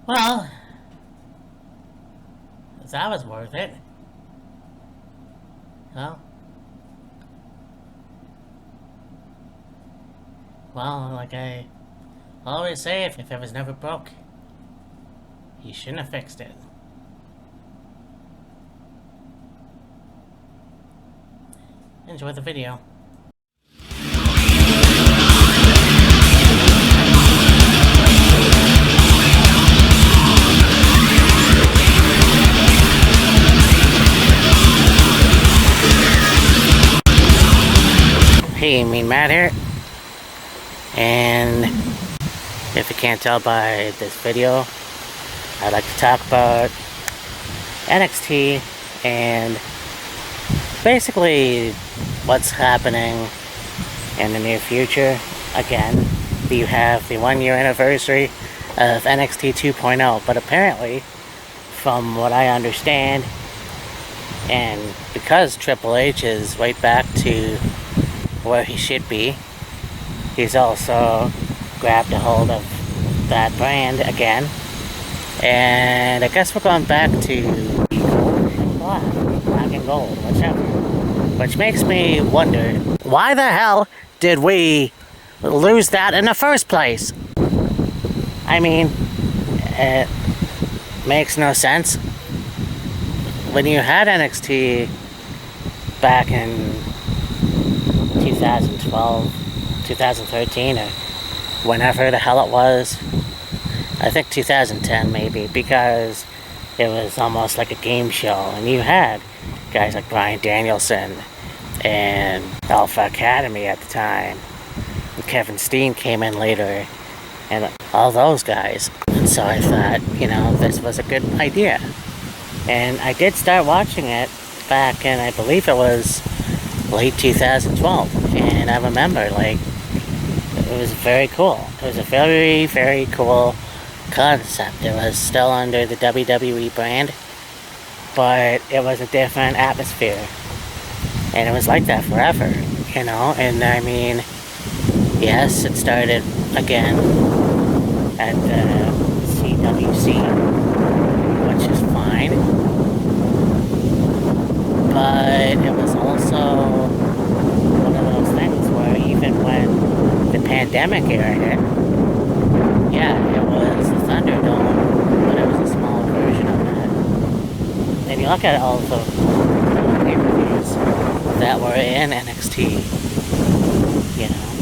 Well, that was worth it. Well, like I always say, if it was never broke, you shouldn't have fixed it. Enjoy the video. Hey, Mean Matt here. And if you can't tell by this video, I'd like to talk about NXT and basically what's happening in the near future. Again, you have the 1 year anniversary of NXT 2.0, but apparently, from what I understand, and because Triple H is right back to where he should be, he's also grabbed a hold of that brand again. And I guess we're going back to gold and black and gold, whichever. Which makes me wonder, why the hell did we lose that in the first place? I mean, it makes no sense. When you had NXT back in 2012, 2013, or whenever the hell it was, I think 2010 maybe, because it was almost like a game show, and you had guys like Bryan Danielson and Alpha Academy at the time, and Kevin Steen came in later, and all those guys. And so I thought, this was a good idea. And I did start watching it back in, I believe it was late 2012, and I remember, it was very cool. It was a very, very cool concept. It was still under the WWE brand, but it was a different atmosphere, and it was like that forever, and I mean, yes, it started again at the CWC, which is fine, but it was also one of those things where even when the pandemic era hit, yeah, it was the Thunderdome, but it was a smaller version of that. And you look at all the pay-per-views that were in NXT,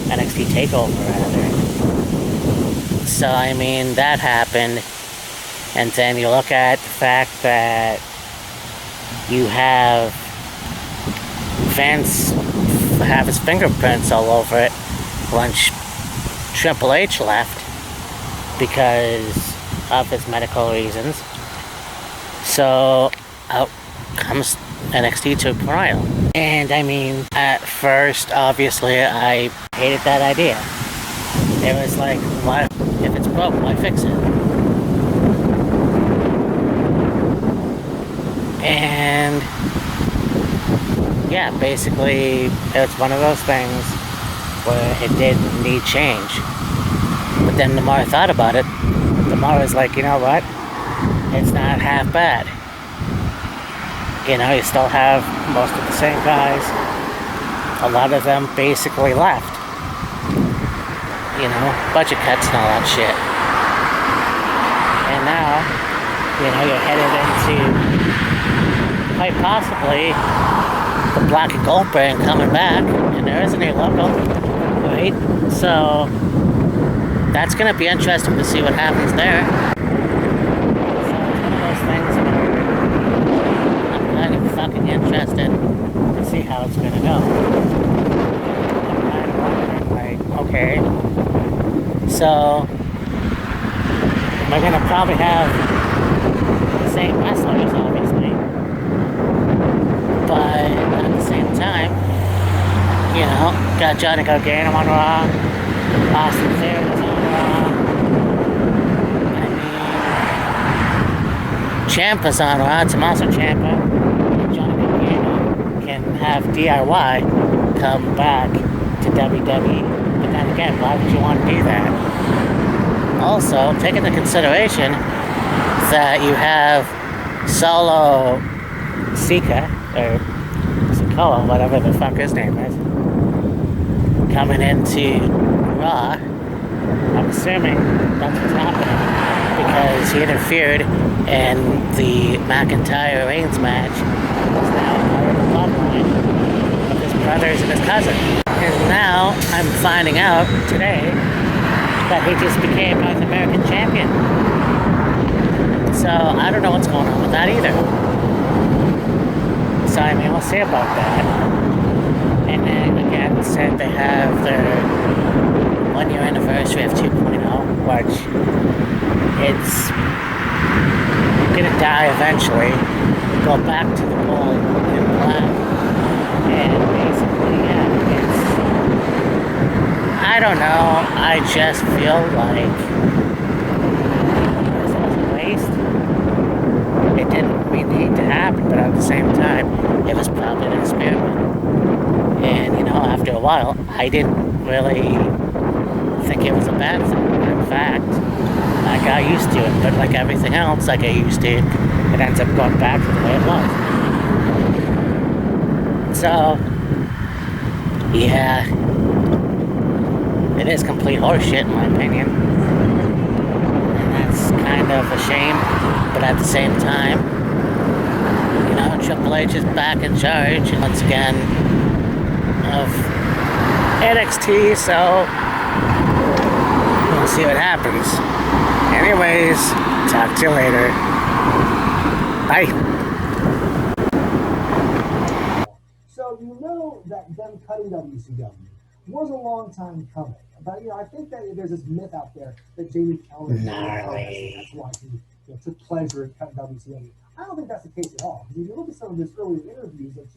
NXT TakeOver rather. So I mean, that happened, and then you look at the fact that you have Vince have his fingerprints all over it once Triple H left because of his medical reasons. So out comes NXT 2.0. And I mean, at first, obviously, I hated that idea. It was like, what if it's broke, why fix it? And yeah, basically, it's one of those things where it did need change. But then the more I thought about it, the more I was like, you know what? It's not half bad. You still have most of the same guys. A lot of them basically left. Budget cuts and all that shit. And now, you're headed into quite possibly the black and gold brand coming back, and there isn't a logo, right? So that's gonna be interesting to see what happens there. So it's one of those things where I'm kind of fucking interested to see how it's gonna go. I'm kind of wondering, okay, so we're gonna probably have the same wrestlers, obviously, but at the same time, got Johnny Gargano on Raw, Austin Theory on Raw, I mean, Ciampa's on Raw, Tommaso Ciampa, and Johnny Gargano can have DIY come back to WWE, but then again, why would you want to do that? Also, take into consideration that you have Solo Sika, or Sikoa, whatever the fuck his name is, coming into Raw. I'm assuming that's what's happening because he interfered in the McIntyre Reigns match. He's now part of the bloodline of his brothers and his cousin. And now I'm finding out today that he just became North American champion. So I don't know what's going on with that either. So I mean, we'll see about that. And then again, said they have their 1 year anniversary of 2.0, which it's gonna die eventually. Go back to the gold in black, and basically, yeah, it's, I don't know. I just feel like this was a waste. It didn't really need to happen, but at the same time, it was probably an experiment. And you know, after a while, I didn't really think it was a bad thing. In fact, I got used to it, but like everything else I get used to, it ends up going back to the way it was. So, yeah, it is complete horseshit in my opinion. And that's kind of a shame, but at the same time, you know, Triple H is back in charge once again of NXT, so we'll see what happens. Anyways, talk to you later. Bye. So you know that them cutting WCW was a long time coming. But you know, I think that there's this myth out there that Jamie Keller Gnarly. that's why he took pleasure in cutting WCW. I don't think that's the case at all. If you look at some of his earlier interviews, like